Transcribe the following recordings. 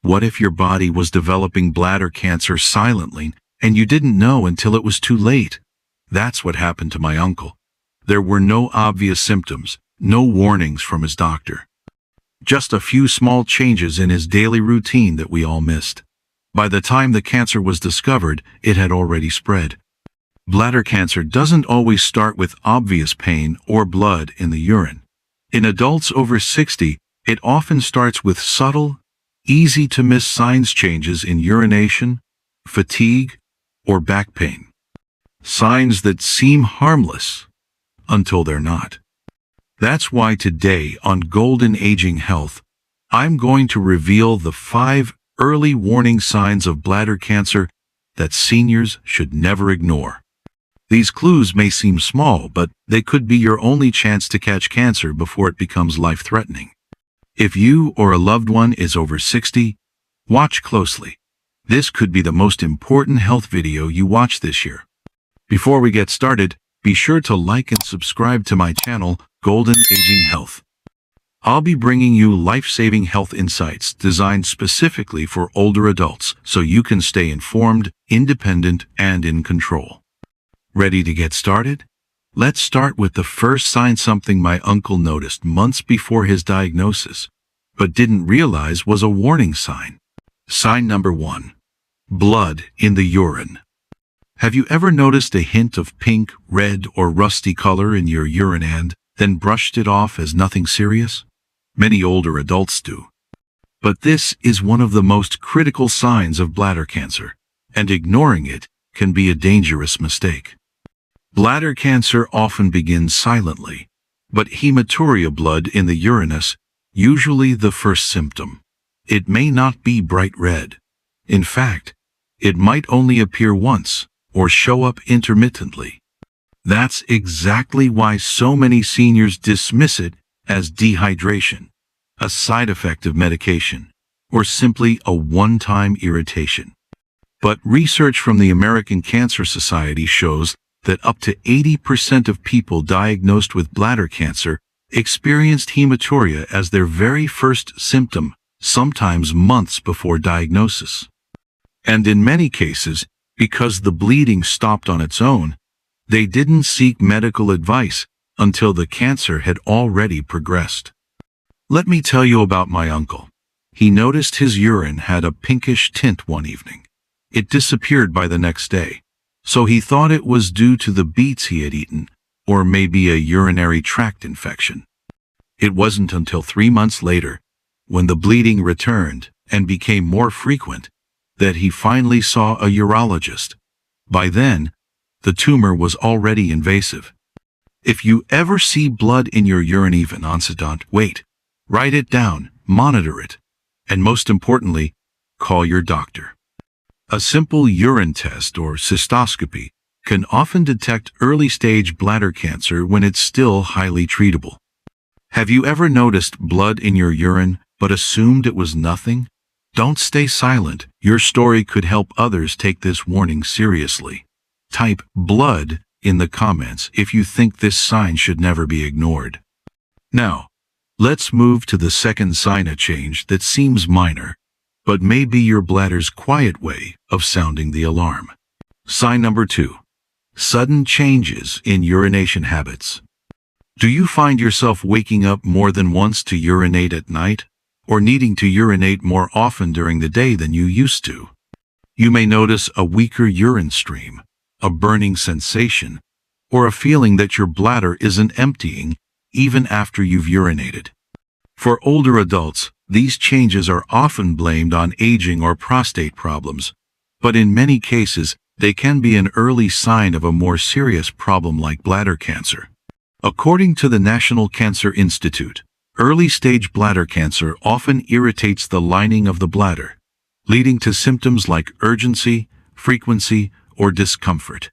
What if your body was developing bladder cancer silently and you didn't know until it was too late? That's what happened to my uncle. There were no obvious symptoms, no warnings from his doctor. Just a few small changes in his daily routine that we all missed. By the time the cancer was discovered, it had already spread. Bladder cancer doesn't always start with obvious pain or blood in the urine. In adults over 60, it often starts with subtle, easy-to-miss signs: changes in urination, fatigue, or back pain. Signs that seem harmless until they're not. That's why today on Golden Aging Health, I'm going to reveal the 5 early warning signs of bladder cancer that seniors should never ignore. These clues may seem small, but they could be your only chance to catch cancer before it becomes life-threatening. If you or a loved one is over 60, watch closely. This could be the most important health video you watch this year. Before we get started, be sure to like and subscribe to my channel, Golden Aging Health. I'll be bringing you life-saving health insights designed specifically for older adults so you can stay informed, independent, and in control. Ready to get started? Let's start with the first sign, something my uncle noticed months before his diagnosis, but didn't realize was a warning sign. Sign number 1. Blood in the urine. Have you ever noticed a hint of pink, red, or rusty color in your urine and then brushed it off as nothing serious? Many older adults do. But this is one of the most critical signs of bladder cancer, and ignoring it can be a dangerous mistake. Bladder cancer often begins silently, but hematuria, blood in the urinous, usually the first symptom. It may not be bright red. In fact, it might only appear once or show up intermittently. That's exactly why so many seniors dismiss it as dehydration, a side effect of medication, or simply a one-time irritation. But research from the American Cancer Society shows that up to 80% of people diagnosed with bladder cancer experienced hematuria as their very first symptom, sometimes months before diagnosis. And in many cases, because the bleeding stopped on its own, they didn't seek medical advice until the cancer had already progressed. Let me tell you about my uncle. He noticed his urine had a pinkish tint one evening. It disappeared by the next day, so he thought it was due to the beets he had eaten, or maybe a urinary tract infection. It wasn't until 3 months later, when the bleeding returned and became more frequent, that he finally saw a urologist. By then, the tumor was already invasive. If you ever see blood in your urine, even onset, wait, write it down, monitor it, and most importantly, call your doctor. A simple urine test or cystoscopy can often detect early-stage bladder cancer when it's still highly treatable. Have you ever noticed blood in your urine but assumed it was nothing? Don't stay silent. Your story could help others take this warning seriously. Type blood in the comments if you think this sign should never be ignored. Now, let's move to the second sign, a change that seems minor, but may be your bladder's quiet way of sounding the alarm. Sign number 2. Sudden changes in urination habits. Do you find yourself waking up more than once to urinate at night, or needing to urinate more often during the day than you used to? You may notice a weaker urine stream, a burning sensation, or a feeling that your bladder isn't emptying even after you've urinated. For older adults, these changes are often blamed on aging or prostate problems, but in many cases, they can be an early sign of a more serious problem like bladder cancer. According to the National Cancer Institute, early-stage bladder cancer often irritates the lining of the bladder, leading to symptoms like urgency, frequency, or discomfort.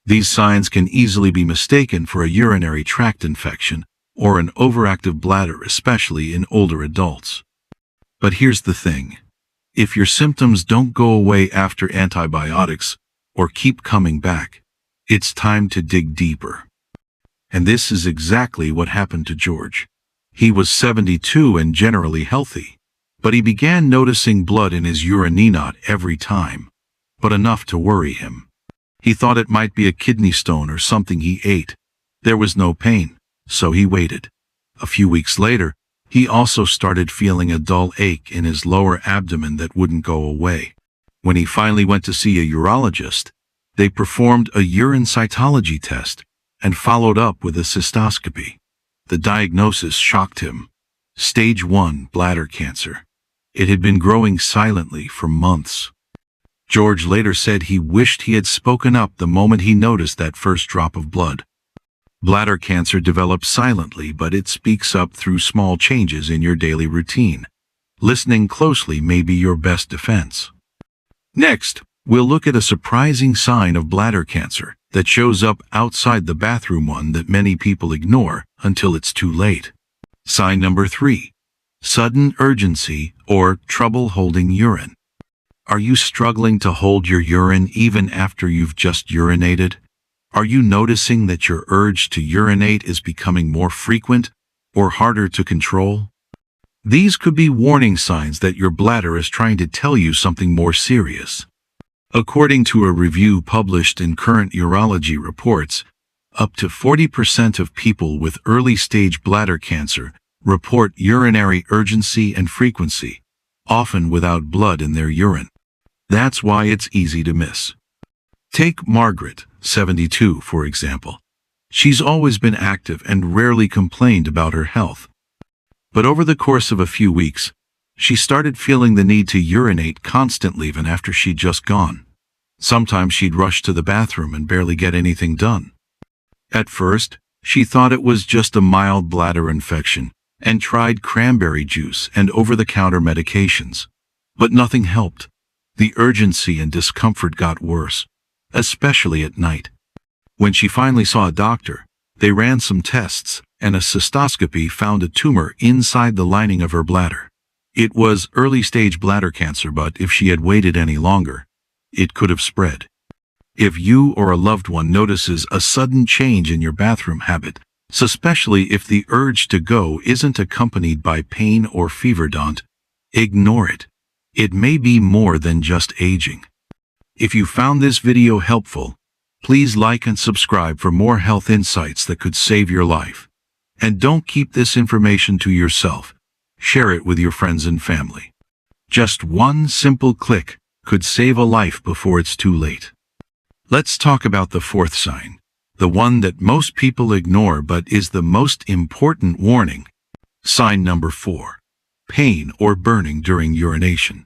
These signs can easily be mistaken for a urinary tract infection or an overactive bladder, especially in older adults. But here's the thing. If your symptoms don't go away after antibiotics or keep coming back, it's time to dig deeper. And this is exactly what happened to George. He was 72 and generally healthy. But he began noticing blood in his urine not every time, but enough to worry him. He thought it might be a kidney stone or something he ate. There was no pain, so he waited. A few weeks later, he also started feeling a dull ache in his lower abdomen that wouldn't go away. When he finally went to see a urologist, they performed a urine cytology test and followed up with a cystoscopy. The diagnosis shocked him. Stage 1 bladder cancer. It had been growing silently for months. George later said he wished he had spoken up the moment he noticed that first drop of blood. Bladder cancer develops silently, but it speaks up through small changes in your daily routine. Listening closely may be your best defense. Next, we'll look at a surprising sign of bladder cancer that shows up outside the bathroom, one that many people ignore until it's too late. Sign number 3. Sudden urgency or trouble holding urine. Are you struggling to hold your urine even after you've just urinated? Are you noticing that your urge to urinate is becoming more frequent or harder to control? These could be warning signs that your bladder is trying to tell you something more serious. According to a review published in Current Urology Reports, up to 40% of people with early-stage bladder cancer report urinary urgency and frequency, often without blood in their urine. That's why it's easy to miss. Take Margaret, 72, for example. She's always been active and rarely complained about her health. But over the course of a few weeks, she started feeling the need to urinate constantly even after she'd just gone. Sometimes she'd rush to the bathroom and barely get anything done. At first, she thought it was just a mild bladder infection and tried cranberry juice and over-the-counter medications. But nothing helped. The urgency and discomfort got worse, especially at night. When she finally saw a doctor, they ran some tests, and a cystoscopy found a tumor inside the lining of her bladder. It was early-stage bladder cancer, but if she had waited any longer, it could have spread. If you or a loved one notices a sudden change in your bathroom habit, especially if the urge to go isn't accompanied by pain or fever, don't ignore it. It may be more than just aging. If you found this video helpful, please like and subscribe for more health insights that could save your life. And don't keep this information to yourself. Share it with your friends and family. Just one simple click could save a life before it's too late. Let's talk about the fourth sign, the one that most people ignore but is the most important warning. Sign number 4. Pain or burning during urination.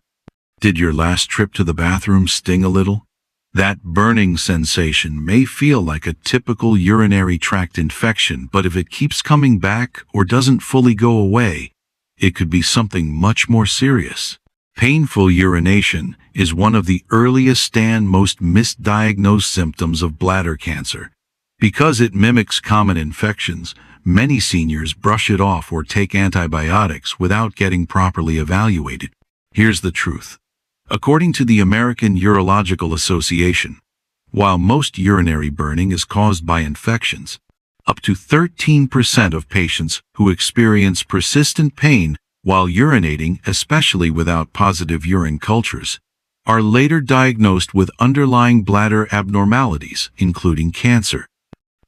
Did your last trip to the bathroom sting a little? That burning sensation may feel like a typical urinary tract infection, but if it keeps coming back or doesn't fully go away, it could be something much more serious. Painful urination is one of the earliest and most misdiagnosed symptoms of bladder cancer. Because it mimics common infections, many seniors brush it off or take antibiotics without getting properly evaluated. Here's the truth. According to the American Urological Association, while most urinary burning is caused by infections, up to 13% of patients who experience persistent pain while urinating, especially without positive urine cultures, are later diagnosed with underlying bladder abnormalities, including cancer.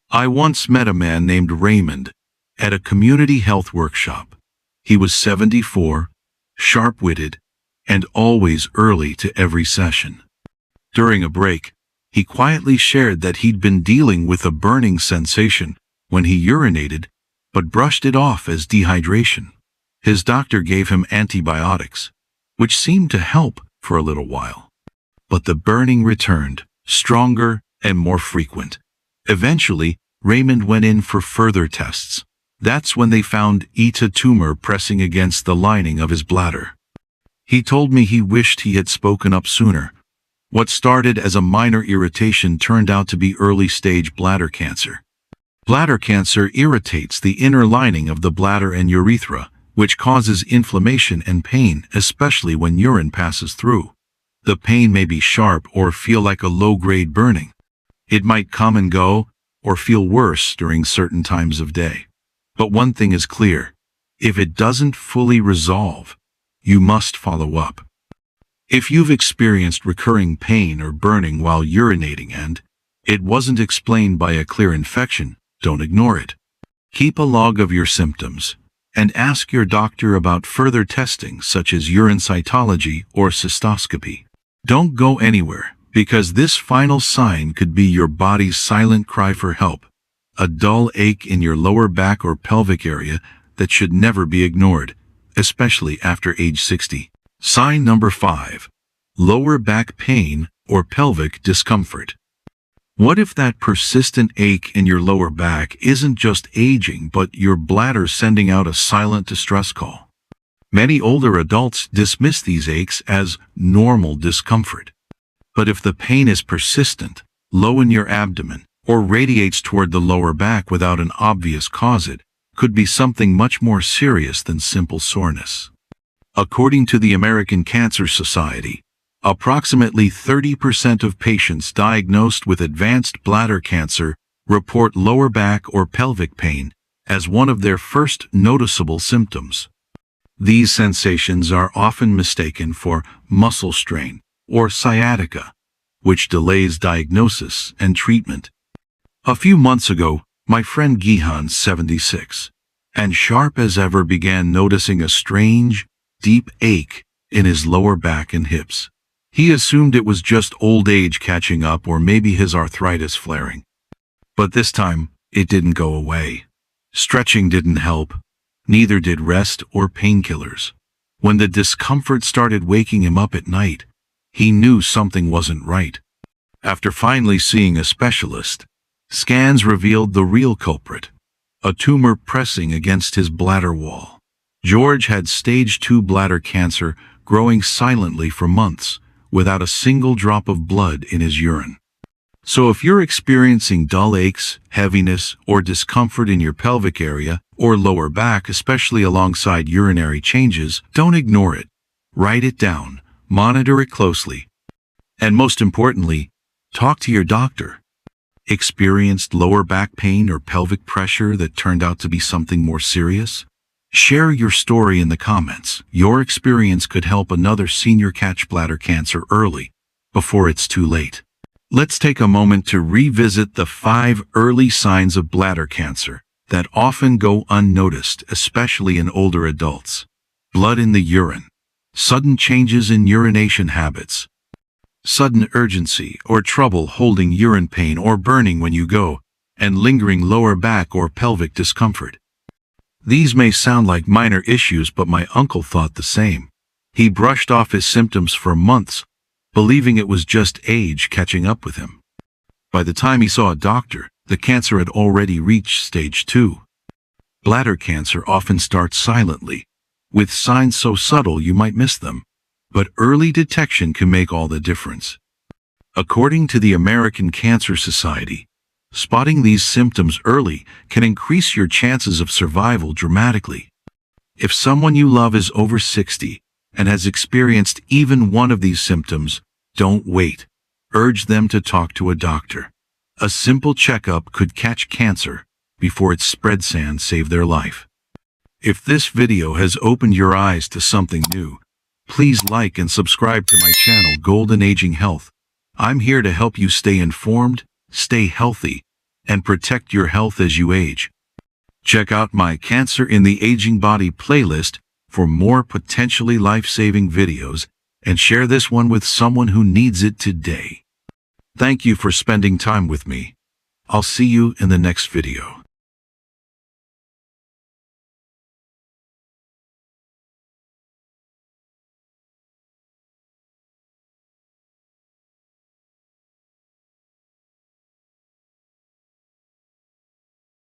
I once met a man named Raymond at a community health workshop. He was 74, sharp-witted, and always early to every session. During a break, he quietly shared that he'd been dealing with a burning sensation when he urinated, but brushed it off as dehydration. His doctor gave him antibiotics, which seemed to help for a little while. But the burning returned, stronger and more frequent. Eventually, Raymond went in for further tests. That's when they found a tumor pressing against the lining of his bladder. He told me he wished he had spoken up sooner. What started as a minor irritation turned out to be early-stage bladder cancer. Bladder cancer irritates the inner lining of the bladder and urethra, which causes inflammation and pain, especially when urine passes through. The pain may be sharp or feel like a low-grade burning. It might come and go, or feel worse during certain times of day. But one thing is clear: if it doesn't fully resolve, you must follow up. If you've experienced recurring pain or burning while urinating and it wasn't explained by a clear infection, don't ignore it. Keep a log of your symptoms and ask your doctor about further testing such as urine cytology or cystoscopy. Don't go anywhere, because this final sign could be your body's silent cry for help, a dull ache in your lower back or pelvic area that should never be ignored, especially after age 60. Sign number 5. Lower back pain or pelvic discomfort. What if that persistent ache in your lower back isn't just aging but your bladder sending out a silent distress call? Many older adults dismiss these aches as normal discomfort. But if the pain is persistent, low in your abdomen, or radiates toward the lower back without an obvious cause, it could be something much more serious than simple soreness. According to the American Cancer Society, approximately 30% of patients diagnosed with advanced bladder cancer report lower back or pelvic pain as one of their first noticeable symptoms. These sensations are often mistaken for muscle strain or sciatica, which delays diagnosis and treatment. A few months ago, my friend Gihan, 76, and sharp as ever, began noticing a strange, deep ache in his lower back and hips. He assumed it was just old age catching up or maybe his arthritis flaring. But this time, it didn't go away. Stretching didn't help. Neither did rest or painkillers. When the discomfort started waking him up at night, he knew something wasn't right. After finally seeing a specialist, scans revealed the real culprit, a tumor pressing against his bladder wall. George had stage 2 bladder cancer growing silently for months, without a single drop of blood in his urine. So if you're experiencing dull aches, heaviness, or discomfort in your pelvic area or lower back, especially alongside urinary changes, don't ignore it. Write it down, monitor it closely, and most importantly, talk to your doctor. Experienced lower back pain or pelvic pressure that turned out to be something more serious? Share your story in the comments. Your experience could help another senior catch bladder cancer early, before it's too late. Let's take a moment to revisit the 5 early signs of bladder cancer that often go unnoticed, especially in older adults. Blood in the urine. Sudden changes in urination habits. Sudden urgency or trouble holding urine, pain or burning when you go, and lingering lower back or pelvic discomfort. These may sound like minor issues, but my uncle thought the same. He brushed off his symptoms for months, believing it was just age catching up with him. By the time he saw a doctor, the cancer had already reached stage 2. Bladder cancer often starts silently, with signs so subtle you might miss them, but early detection can make all the difference. According to the American Cancer Society, spotting these symptoms early can increase your chances of survival dramatically. If someone you love is over 60 and has experienced even one of these symptoms, don't wait. Urge them to talk to a doctor. A simple checkup could catch cancer before it spreads and save their life. If this video has opened your eyes to something new, please like and subscribe to my channel, Golden Aging Health. I'm here to help you stay informed, stay healthy, and protect your health as you age. Check out my Cancer in the Aging Body playlist for more potentially life-saving videos, and share this one with someone who needs it today. Thank you for spending time with me. I'll see you in the next video.